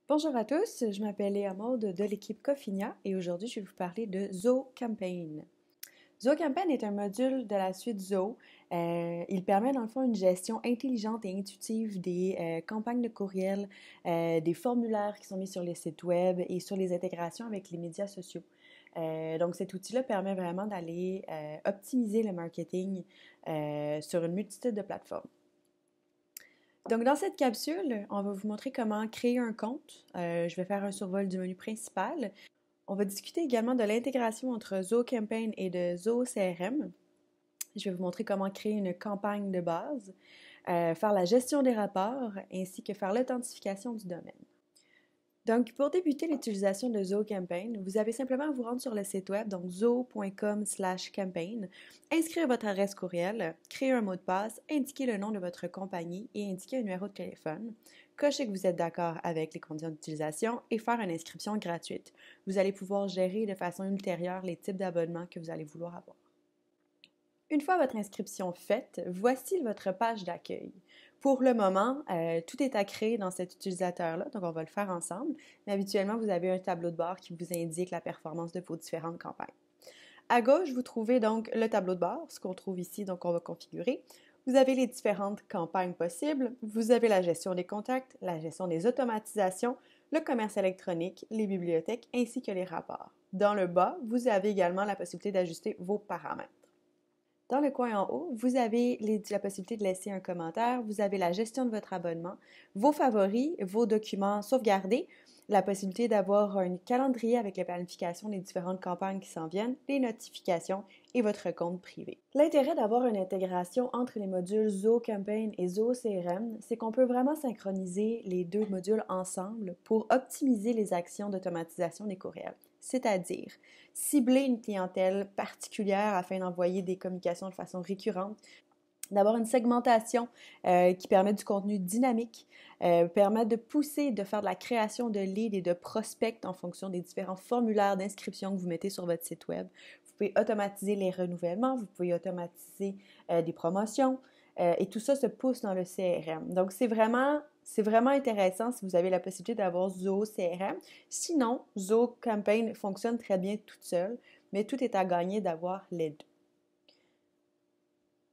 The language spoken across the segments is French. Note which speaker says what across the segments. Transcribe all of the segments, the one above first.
Speaker 1: Bonjour à tous, je m'appelle Léa Maude de l'équipe Cofinia et aujourd'hui je vais vous parler de Zoho Campaign. Zoho Campaign est un module de la suite Zoho. Il permet dans le fond une gestion intelligente et intuitive des campagnes de courriel, des formulaires qui sont mis sur les sites web et sur les intégrations avec les médias sociaux. Donc cet outil-là permet vraiment d'aller optimiser le marketing sur une multitude de plateformes. Donc, dans cette capsule, on va vous montrer comment créer un compte. Je vais faire un survol du menu principal. On va discuter également de l'intégration entre Zoho Campaign et de Zoho CRM. Je vais vous montrer comment créer une campagne de base, faire la gestion des rapports, ainsi que faire l'authentification du domaine. Donc, pour débuter l'utilisation de Zoho Campaign, vous avez simplement à vous rendre sur le site web, donc zoho.com/campaign, inscrire votre adresse courriel, créer un mot de passe, indiquer le nom de votre compagnie et indiquer un numéro de téléphone, cocher que vous êtes d'accord avec les conditions d'utilisation et faire une inscription gratuite. Vous allez pouvoir gérer de façon ultérieure les types d'abonnements que vous allez vouloir avoir. Une fois votre inscription faite, voici votre page d'accueil. Pour le moment, tout est à créer dans cet utilisateur-là, donc on va le faire ensemble. Mais habituellement, vous avez un tableau de bord qui vous indique la performance de vos différentes campagnes. À gauche, vous trouvez donc le tableau de bord, ce qu'on trouve ici, donc on va configurer. Vous avez les différentes campagnes possibles, vous avez la gestion des contacts, la gestion des automatisations, le commerce électronique, les bibliothèques ainsi que les rapports. Dans le bas, vous avez également la possibilité d'ajuster vos paramètres. Dans le coin en haut, vous avez la possibilité de laisser un commentaire, vous avez la gestion de votre abonnement, vos favoris, vos documents sauvegardés, la possibilité d'avoir un calendrier avec les planifications des différentes campagnes qui s'en viennent, les notifications et votre compte privé. L'intérêt d'avoir une intégration entre les modules Zoho Campaign et Zoho CRM, c'est qu'on peut vraiment synchroniser les deux modules ensemble pour optimiser les actions d'automatisation des courriels. C'est-à-dire cibler une clientèle particulière afin d'envoyer des communications de façon récurrente, d'avoir une segmentation qui permet du contenu dynamique, permet de pousser, de faire de la création de leads et de prospects en fonction des différents formulaires d'inscription que vous mettez sur votre site web. Vous pouvez automatiser les renouvellements, vous pouvez automatiser des promotions et tout ça se pousse dans le CRM. Donc, c'est vraiment intéressant si vous avez la possibilité d'avoir Zoho CRM. Sinon, Zoho Campaign fonctionne très bien toute seule, mais tout est à gagner d'avoir les deux.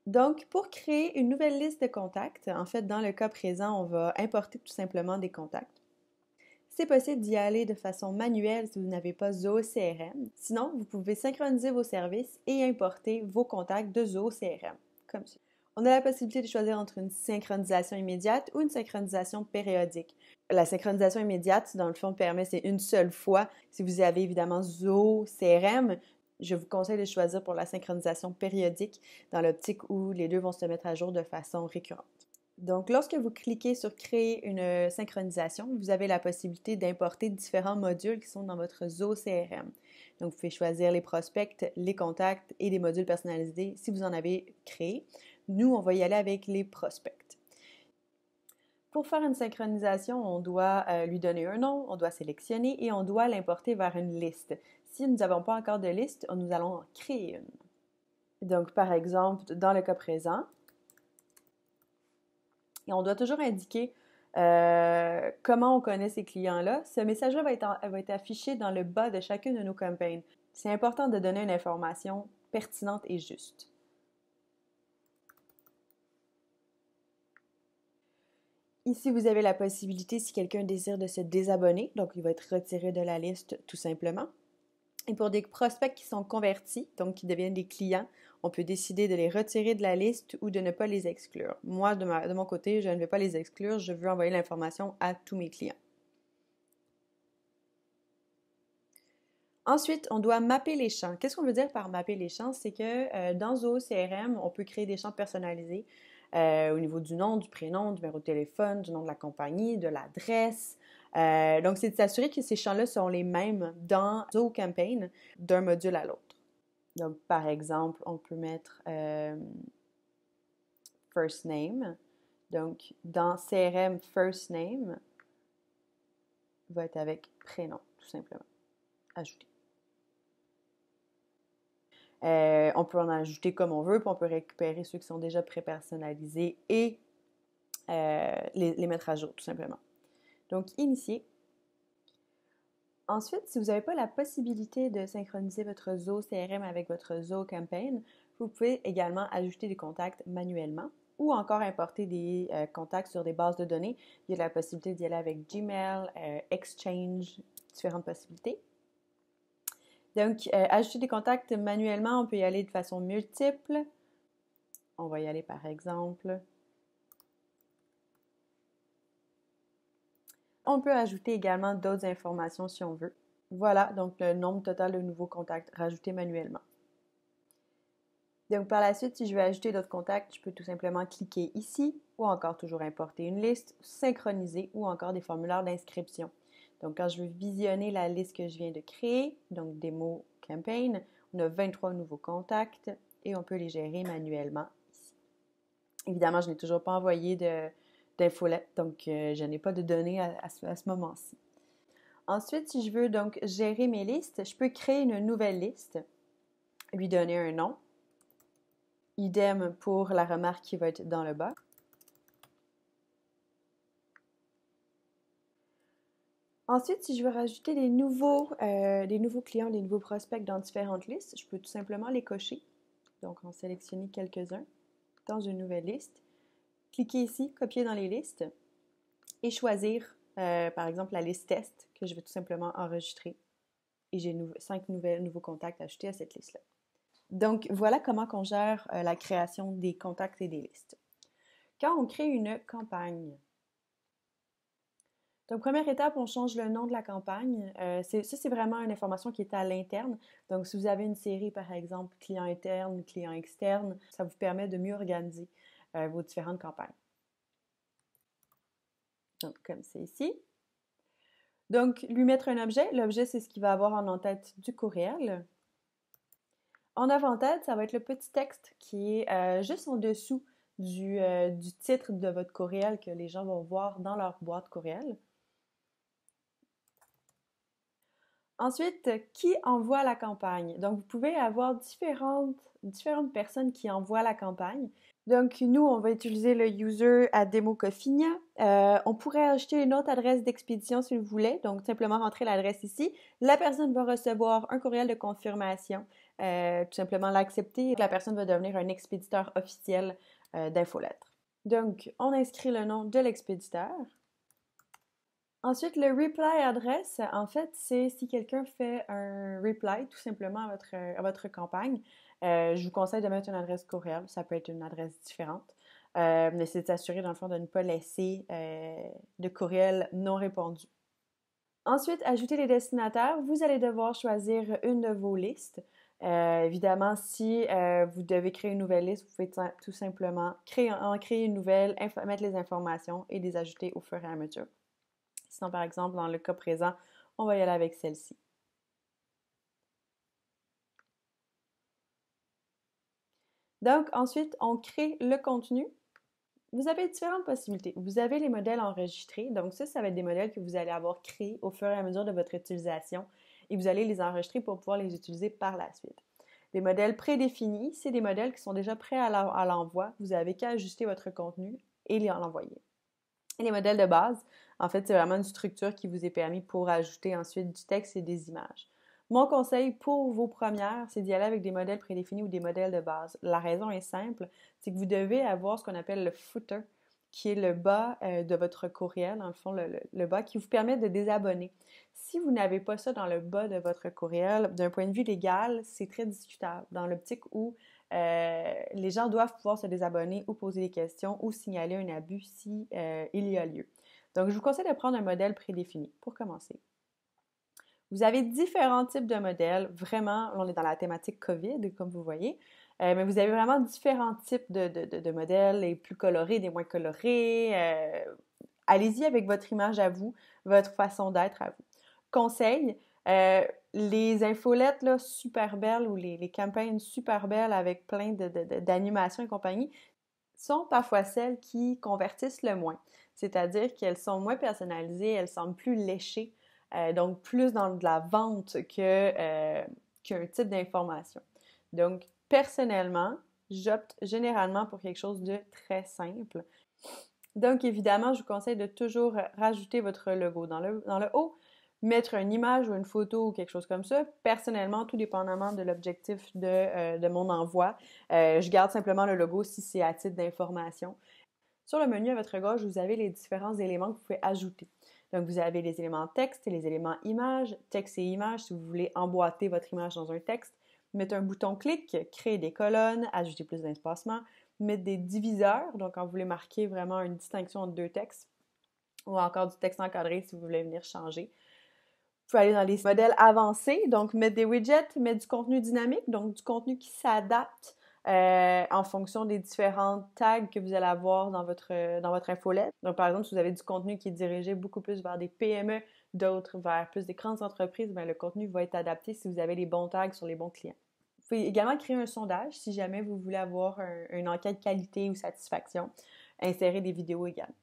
Speaker 1: Donc, pour créer une nouvelle liste de contacts, en fait, dans le cas présent, on va importer tout simplement des contacts. C'est possible d'y aller de façon manuelle si vous n'avez pas Zoho CRM. Sinon, vous pouvez synchroniser vos services et importer vos contacts de Zoho CRM, comme ça. On a la possibilité de choisir entre une synchronisation immédiate ou une synchronisation périodique. La synchronisation immédiate, dans le fond, c'est une seule fois. Si vous avez évidemment Zoho CRM, je vous conseille de choisir pour la synchronisation périodique dans l'optique où les deux vont se mettre à jour de façon récurrente. Donc, lorsque vous cliquez sur « Créer une synchronisation », vous avez la possibilité d'importer différents modules qui sont dans votre Zoho CRM. Donc, vous pouvez choisir les prospects, les contacts et des modules personnalisés si vous en avez créé. Nous, on va y aller avec les prospects. Pour faire une synchronisation, on doit lui donner un nom, on doit sélectionner et on doit l'importer vers une liste. Si nous n'avons pas encore de liste, nous allons en créer une. Donc, par exemple, dans le cas présent, et on doit toujours indiquer comment on connaît ces clients-là. Ce message-là va être affiché dans le bas de chacune de nos campagnes. C'est important de donner une information pertinente et juste. Ici, vous avez la possibilité, si quelqu'un désire, de se désabonner. Donc, il va être retiré de la liste tout simplement. Et pour des prospects qui sont convertis, donc qui deviennent des clients, on peut décider de les retirer de la liste ou de ne pas les exclure. Moi, de mon côté, je ne vais pas les exclure, je veux envoyer l'information à tous mes clients. Ensuite, on doit mapper les champs. Qu'est-ce qu'on veut dire par mapper les champs? C'est que dans Zoho CRM, on peut créer des champs personnalisés au niveau du nom, du prénom, du numéro de téléphone, du nom de la compagnie, de l'adresse. Donc, c'est de s'assurer que ces champs-là sont les mêmes dans Zoho Campaign d'un module à l'autre. Donc, par exemple, on peut mettre first name. Donc, dans CRM, first name va être avec prénom, tout simplement. Ajouter. On peut en ajouter comme on veut, puis on peut récupérer ceux qui sont déjà pré-personnalisés et les mettre à jour, tout simplement. Donc, initier. Ensuite, si vous n'avez pas la possibilité de synchroniser votre Zoho CRM avec votre Zoho Campaign, vous pouvez également ajouter des contacts manuellement ou encore importer des contacts sur des bases de données. Il y a la possibilité d'y aller avec Gmail, Exchange, différentes possibilités. Donc, ajouter des contacts manuellement, on peut y aller de façon multiple. On va y aller par exemple. On peut ajouter également d'autres informations si on veut. Voilà, donc le nombre total de nouveaux contacts rajoutés manuellement. Donc par la suite, si je veux ajouter d'autres contacts, je peux tout simplement cliquer ici ou encore toujours importer une liste, synchroniser ou encore des formulaires d'inscription. Donc quand je veux visionner la liste que je viens de créer, donc Démo Campaign, on a 23 nouveaux contacts et on peut les gérer manuellement ici. Évidemment, je n'ai toujours pas envoyé d'infolette, donc je n'ai pas de données à ce moment-ci. Ensuite, si je veux donc gérer mes listes, je peux créer une nouvelle liste, lui donner un nom. Idem pour la remarque qui va être dans le bas. Ensuite, si je veux rajouter des nouveaux clients, des nouveaux prospects dans différentes listes, je peux tout simplement les cocher. Donc, en sélectionner quelques-uns dans une nouvelle liste. Cliquer ici, copier dans les listes et choisir, par exemple, la liste test que je vais tout simplement enregistrer. Et j'ai 5 nouveaux contacts ajoutés à cette liste-là. Donc, voilà comment on gère la création des contacts et des listes. Quand on crée une campagne, donc, première étape, on change le nom de la campagne. C'est vraiment une information qui est à l'interne. Donc, si vous avez une série, par exemple, client interne, client externe, ça vous permet de mieux organiser vos différentes campagnes. Donc, comme c'est ici. Donc, lui mettre un objet. L'objet, c'est ce qu'il va avoir en en-tête du courriel. En avant-tête, ça va être le petit texte qui est juste en dessous du titre de votre courriel que les gens vont voir dans leur boîte courriel. Ensuite, qui envoie la campagne? Donc, vous pouvez avoir différentes personnes qui envoient la campagne. Donc, nous, on va utiliser le user à Démo Cofinia. On pourrait ajouter une autre adresse d'expédition si vous voulez. Donc, simplement rentrer l'adresse ici. La personne va recevoir un courriel de confirmation. Tout simplement l'accepter et la personne va devenir un expéditeur officiel d'infolettre. Donc, on inscrit le nom de l'expéditeur. Ensuite, le reply adresse, en fait, c'est si quelqu'un fait un reply tout simplement à votre campagne. Je vous conseille de mettre une adresse courriel, ça peut être une adresse différente. Mais c'est de s'assurer, dans le fond, de ne pas laisser de courriel non répondu. Ensuite, ajouter les destinataires. Vous allez devoir choisir une de vos listes. Évidemment, si vous devez créer une nouvelle liste, vous pouvez tout simplement en créer une nouvelle, mettre les informations et les ajouter au fur et à mesure. Sinon, par exemple, dans le cas présent, on va y aller avec celle-ci. Donc, ensuite, on crée le contenu. Vous avez différentes possibilités. Vous avez les modèles enregistrés. Donc, ça va être des modèles que vous allez avoir créés au fur et à mesure de votre utilisation et vous allez les enregistrer pour pouvoir les utiliser par la suite. Les modèles prédéfinis, c'est des modèles qui sont déjà prêts à l'envoi. Vous n'avez qu'à ajuster votre contenu et l'envoyer. Et les modèles de base, en fait, c'est vraiment une structure qui vous est permis pour ajouter ensuite du texte et des images. Mon conseil pour vos premières, c'est d'y aller avec des modèles prédéfinis ou des modèles de base. La raison est simple, c'est que vous devez avoir ce qu'on appelle le footer, qui est le bas de votre courriel, dans le fond, le bas qui vous permet de désabonner. Si vous n'avez pas ça dans le bas de votre courriel, d'un point de vue légal, c'est très discutable, dans l'optique où les gens doivent pouvoir se désabonner ou poser des questions ou signaler un abus si il y a lieu. Donc, je vous conseille de prendre un modèle prédéfini pour commencer. Vous avez différents types de modèles. Vraiment, on est dans la thématique COVID, comme vous voyez. Mais vous avez vraiment différents types de modèles, les plus colorés, des moins colorés. Allez-y avec votre image à vous, votre façon d'être à vous. Conseil, les infolettes là, super belles ou les campagnes super belles avec plein d'animations et compagnie sont parfois celles qui convertissent le moins. C'est-à-dire qu'elles sont moins personnalisées, elles semblent plus léchées, donc plus dans de la vente qu'un type d'information. Donc, personnellement, j'opte généralement pour quelque chose de très simple. Donc, évidemment, je vous conseille de toujours rajouter votre logo. Dans le haut, mettre une image ou une photo ou quelque chose comme ça. Personnellement, tout dépendamment de l'objectif de mon envoi, je garde simplement le logo si c'est à titre d'information. Sur le menu à votre gauche, vous avez les différents éléments que vous pouvez ajouter. Donc, vous avez les éléments texte et les éléments images. Texte et images, si vous voulez emboîter votre image dans un texte. Mettre un bouton clic, créer des colonnes, ajouter plus d'espacement. Mettre des diviseurs, donc quand vous voulez marquer vraiment une distinction entre deux textes. Ou encore du texte encadré si vous voulez venir changer. Vous pouvez aller dans les modèles avancés, donc mettre des widgets, mettre du contenu dynamique, donc du contenu qui s'adapte en fonction des différents tags que vous allez avoir dans votre infolette. Donc, par exemple, si vous avez du contenu qui est dirigé beaucoup plus vers des PME, d'autres vers plus des grandes entreprises, bien, le contenu va être adapté si vous avez les bons tags sur les bons clients. Vous pouvez également créer un sondage si jamais vous voulez avoir une enquête qualité ou satisfaction. Insérer des vidéos également.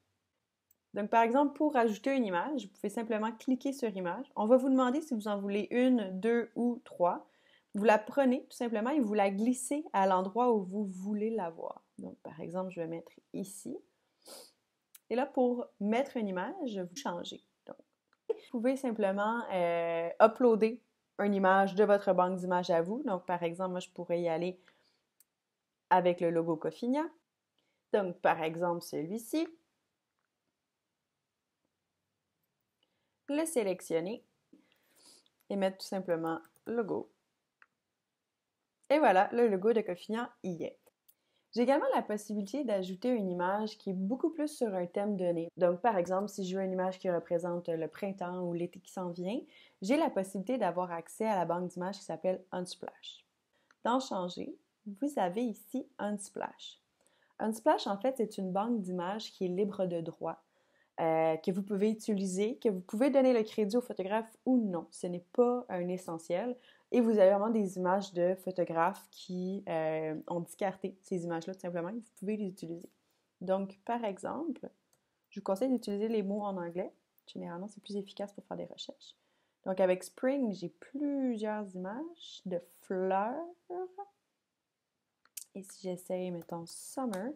Speaker 1: Donc, par exemple, pour ajouter une image, vous pouvez simplement cliquer sur Image. On va vous demander si vous en voulez une, deux ou trois. Vous la prenez tout simplement et vous la glissez à l'endroit où vous voulez la voir. Donc, par exemple, je vais mettre ici. Et là, pour mettre une image, vous changez. Donc, vous pouvez simplement uploader une image de votre banque d'images à vous. Donc, par exemple, moi, je pourrais y aller avec le logo Cofinia. Donc, par exemple, celui-ci. Le sélectionner et mettre tout simplement logo. Et voilà, le logo de Cofinia y est. J'ai également la possibilité d'ajouter une image qui est beaucoup plus sur un thème donné. Donc, par exemple, si je veux une image qui représente le printemps ou l'été qui s'en vient, j'ai la possibilité d'avoir accès à la banque d'images qui s'appelle Unsplash. Dans Changer, vous avez ici Unsplash. Unsplash, en fait, c'est une banque d'images qui est libre de droit. Que vous pouvez utiliser, que vous pouvez donner le crédit au photographe ou non. Ce n'est pas un essentiel. Et vous avez vraiment des images de photographes qui ont discarté ces images-là tout simplement. Vous pouvez les utiliser. Donc, par exemple, je vous conseille d'utiliser les mots en anglais. Généralement, c'est plus efficace pour faire des recherches. Donc, avec Spring, j'ai plusieurs images de fleurs. Et si j'essaye, mettons, Summer,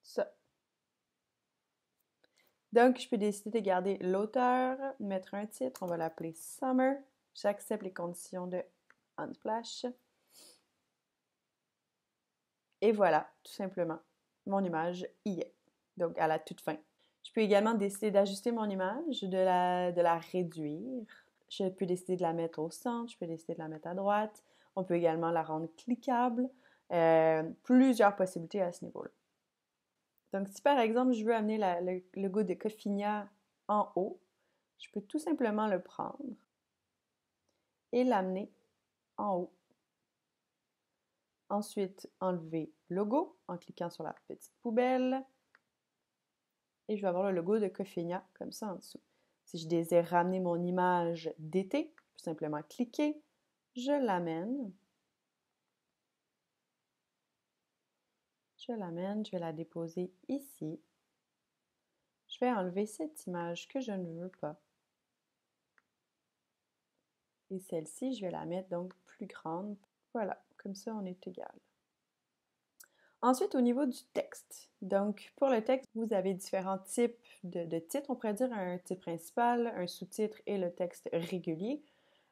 Speaker 1: ça. Donc, je peux décider de garder l'auteur, mettre un titre, on va l'appeler Summer. J'accepte les conditions de Unsplash. Et voilà, tout simplement, mon image y est. Donc, à la toute fin. Je peux également décider d'ajuster mon image, de la réduire. Je peux décider de la mettre au centre, je peux décider de la mettre à droite. On peut également la rendre cliquable. Plusieurs possibilités à ce niveau-là. Donc, si par exemple, je veux amener le logo de Cofinia en haut, je peux tout simplement le prendre et l'amener en haut. Ensuite, enlever logo en cliquant sur la petite poubelle. Et je vais avoir le logo de Cofinia comme ça en dessous. Si je désire ramener mon image d'été, je peux simplement cliquer, je l'amène. Je vais la déposer ici. Je vais enlever cette image que je ne veux pas. Et celle-ci, je vais la mettre donc plus grande. Voilà, comme ça, on est égal. Ensuite, au niveau du texte. Donc, pour le texte, vous avez différents types de titres. On pourrait dire un titre principal, un sous-titre et le texte régulier.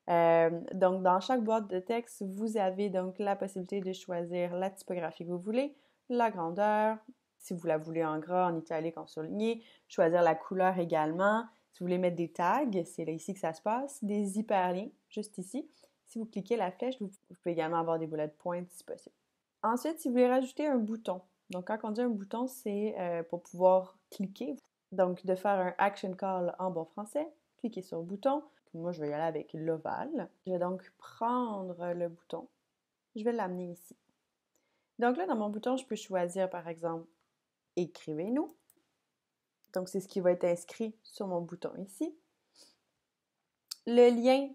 Speaker 1: Donc, dans chaque boîte de texte, vous avez donc la possibilité de choisir la typographie que vous voulez, la grandeur, si vous la voulez en gras, en italique, en surligné, choisir la couleur également. Si vous voulez mettre des tags, c'est là ici que ça se passe, des hyperliens, juste ici. Si vous cliquez la flèche, vous pouvez également avoir des bullet points si possible. Ensuite, si vous voulez rajouter un bouton, donc quand on dit un bouton, c'est pour pouvoir cliquer. Donc, de faire un action call en bon français, cliquez sur le bouton. Moi, je vais y aller avec l'ovale. Je vais donc prendre le bouton. Je vais l'amener ici. Donc là, dans mon bouton, je peux choisir, par exemple, « Écrivez-nous ». Donc, c'est ce qui va être inscrit sur mon bouton ici. Le lien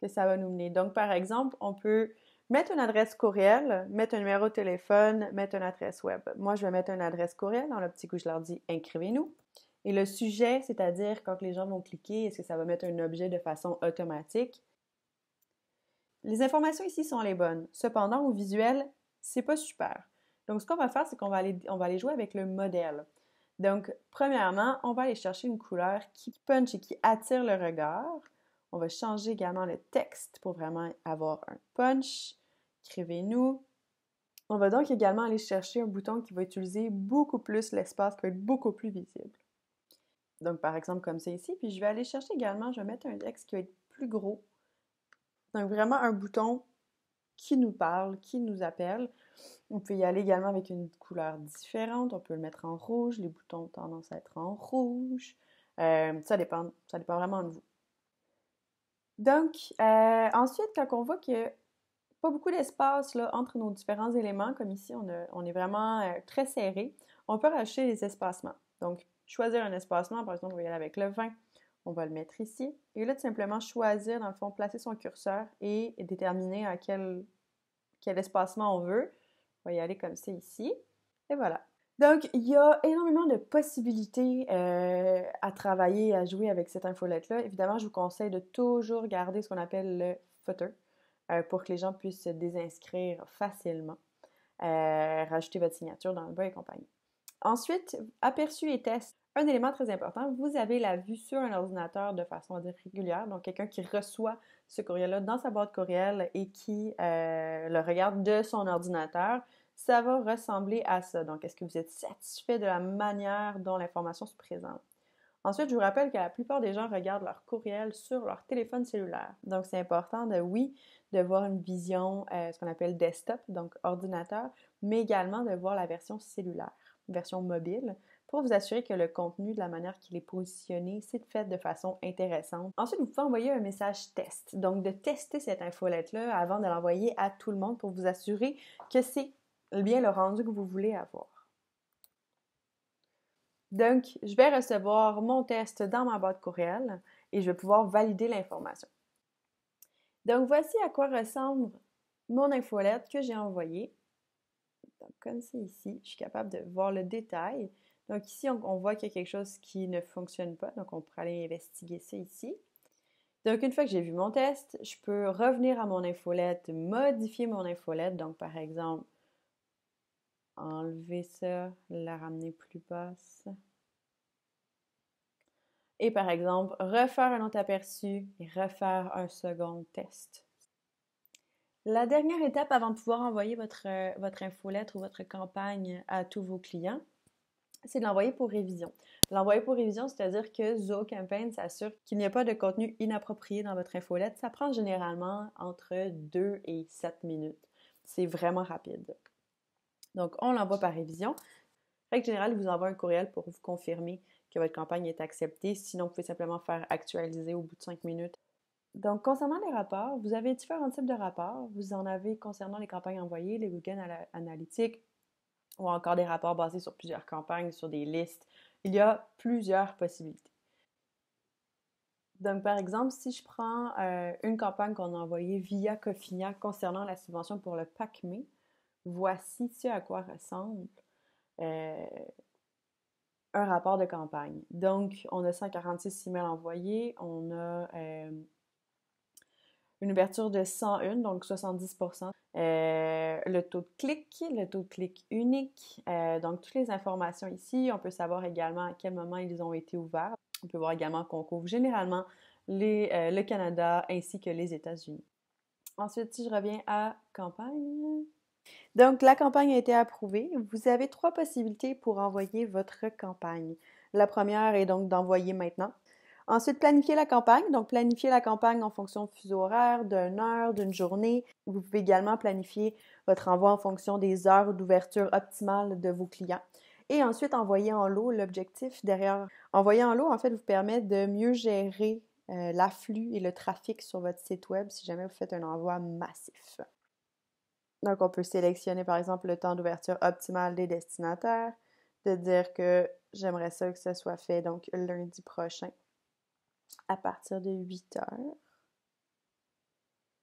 Speaker 1: que ça va nous mener. Donc, par exemple, on peut mettre une adresse courriel, mettre un numéro de téléphone, mettre une adresse web. Moi, je vais mettre une adresse courriel. Dans le petit coup, je leur dis « Inscrivez-nous ». Et le sujet, c'est-à-dire quand les gens vont cliquer, est-ce que ça va mettre un objet de façon automatique? Les informations ici sont les bonnes. Cependant, au visuel, c'est pas super. Donc, ce qu'on va faire, c'est qu'on va aller jouer avec le modèle. Donc, premièrement, on va aller chercher une couleur qui punch et qui attire le regard. On va changer également le texte pour vraiment avoir un punch. Écrivez-nous. On va donc également aller chercher un bouton qui va utiliser beaucoup plus l'espace, qui va être beaucoup plus visible. Donc, par exemple, comme c'est ici. Puis, je vais aller chercher également, je vais mettre un texte qui va être plus gros. Donc, vraiment un bouton qui nous parle, qui nous appelle. On peut y aller également avec une couleur différente. On peut le mettre en rouge. Les boutons ont tendance à être en rouge. Ça dépend vraiment de vous. Donc, ensuite, quand on voit qu'il n'y a pas beaucoup d'espace là, entre nos différents éléments, comme ici, on est vraiment très serré, on peut rajouter les espacements. Donc, choisir un espacement, par exemple, on va y aller avec le 20. On va le mettre ici. Et là, tout simplement, choisir, dans le fond, placer son curseur et déterminer à quel espacement on veut. On va y aller comme ça ici. Et voilà. Donc, il y a énormément de possibilités à travailler, à jouer avec cette infolette-là. Évidemment, je vous conseille de toujours garder ce qu'on appelle le footer pour que les gens puissent se désinscrire facilement. Rajouter votre signature dans le bas et compagnie. Ensuite, aperçu et test. Un élément très important, vous avez la vue sur un ordinateur de façon à dire régulière, donc quelqu'un qui reçoit ce courriel-là dans sa boîte courriel et qui le regarde de son ordinateur, ça va ressembler à ça. Donc, est-ce que vous êtes satisfait de la manière dont l'information se présente? Ensuite, je vous rappelle que la plupart des gens regardent leur courriel sur leur téléphone cellulaire. Donc, c'est important de voir une vision, ce qu'on appelle desktop, donc ordinateur, mais également de voir la version cellulaire, version mobile, pour vous assurer que le contenu, de la manière qu'il est positionné, c'est fait de façon intéressante. Ensuite, vous pouvez envoyer un message test. Donc, de tester cette infolette-là avant de l'envoyer à tout le monde pour vous assurer que c'est bien le rendu que vous voulez avoir. Donc, je vais recevoir mon test dans ma boîte courriel et je vais pouvoir valider l'information. Donc, voici à quoi ressemble mon infolette que j'ai envoyée. Donc, comme c'est ici, je suis capable de voir le détail. Donc, ici, on voit qu'il y a quelque chose qui ne fonctionne pas. Donc, on pourrait aller investiguer ça ici. Donc, une fois que j'ai vu mon test, je peux revenir à mon infolette, modifier mon infolette. Donc, par exemple, enlever ça, la ramener plus basse. Et par exemple, refaire un autre aperçu et refaire un second test. La dernière étape avant de pouvoir envoyer votre infolettre ou votre campagne à tous vos clients, c'est de l'envoyer pour révision. L'envoyer pour révision, c'est-à-dire que ZoCampaign s'assure qu'il n'y a pas de contenu inapproprié dans votre infolette. Ça prend généralement entre 2 et 7 minutes. C'est vraiment rapide. Donc, on l'envoie par révision. Règle générale, il vous envoie un courriel pour vous confirmer que votre campagne est acceptée. Sinon, vous pouvez simplement faire actualiser au bout de 5 minutes. Donc, concernant les rapports, vous avez différents types de rapports. Vous en avez concernant les campagnes envoyées, les Google Analytics, ou encore des rapports basés sur plusieurs campagnes, sur des listes. Il y a plusieurs possibilités. Donc, par exemple, si je prends une campagne qu'on a envoyée via Cofinia concernant la subvention pour le PACME, voici ce à quoi ressemble un rapport de campagne. Donc, on a 146 emails envoyés, on a une ouverture de 101, donc 70%. Le taux de clic unique, donc toutes les informations ici. On peut savoir également à quel moment ils ont été ouverts. On peut voir également qu'on couvre généralement le Canada ainsi que les États-Unis. Ensuite, si je reviens à campagne. Donc, la campagne a été approuvée. Vous avez 3 possibilités pour envoyer votre campagne. La première est donc d'envoyer maintenant. Ensuite, planifier la campagne. Donc, planifier la campagne en fonction de fuseau horaire, d'une heure, d'une journée. Vous pouvez également planifier votre envoi en fonction des heures d'ouverture optimales de vos clients. Et ensuite, envoyer en lot. L'objectif derrière envoyer en lot, en fait, vous permet de mieux gérer l'afflux et le trafic sur votre site web si jamais vous faites un envoi massif. Donc, on peut sélectionner, par exemple, le temps d'ouverture optimal des destinataires, de dire que j'aimerais ça que ce soit fait, donc, lundi prochain, à partir de 8 heures.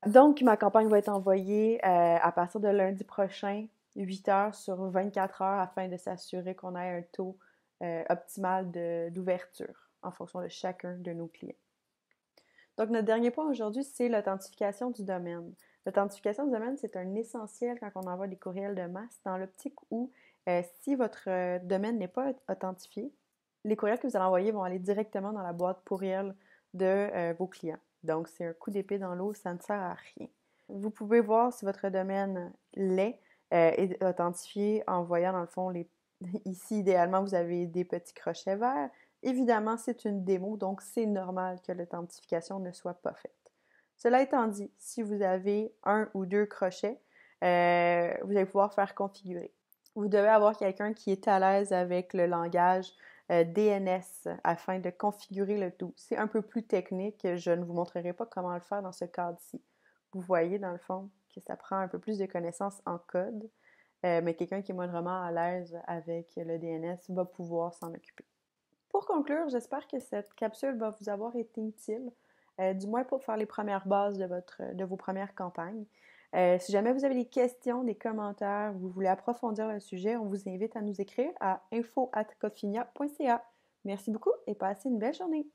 Speaker 1: Donc, ma campagne va être envoyée à partir de lundi prochain, 8 heures sur 24 heures, afin de s'assurer qu'on ait un taux optimal d'ouverture en fonction de chacun de nos clients. Donc, notre dernier point aujourd'hui, c'est l'authentification du domaine. L'authentification du domaine, c'est un essentiel quand on envoie des courriels de masse dans l'optique où Si votre domaine n'est pas authentifié, les courriels que vous allez envoyer vont aller directement dans la boîte courriel de vos clients. Donc, c'est un coup d'épée dans l'eau, ça ne sert à rien. Vous pouvez voir si votre domaine l'est et authentifié en voyant dans le fond ici, idéalement, vous avez des petits crochets verts. Évidemment, c'est une démo, donc c'est normal que l'authentification ne soit pas faite. Cela étant dit, si vous avez un ou deux crochets, vous allez pouvoir faire configurer. Vous devez avoir quelqu'un qui est à l'aise avec le langage DNS afin de configurer le tout. C'est un peu plus technique, je ne vous montrerai pas comment le faire dans ce cadre-ci. Vous voyez dans le fond que ça prend un peu plus de connaissances en code, mais quelqu'un qui est moindrement à l'aise avec le DNS va pouvoir s'en occuper. Pour conclure, j'espère que cette capsule va vous avoir été utile, du moins pour faire les premières bases de vos premières campagnes. Si jamais vous avez des questions, des commentaires, vous voulez approfondir le sujet, on vous invite à nous écrire à info@cofinia.ca. Merci beaucoup et passez une belle journée!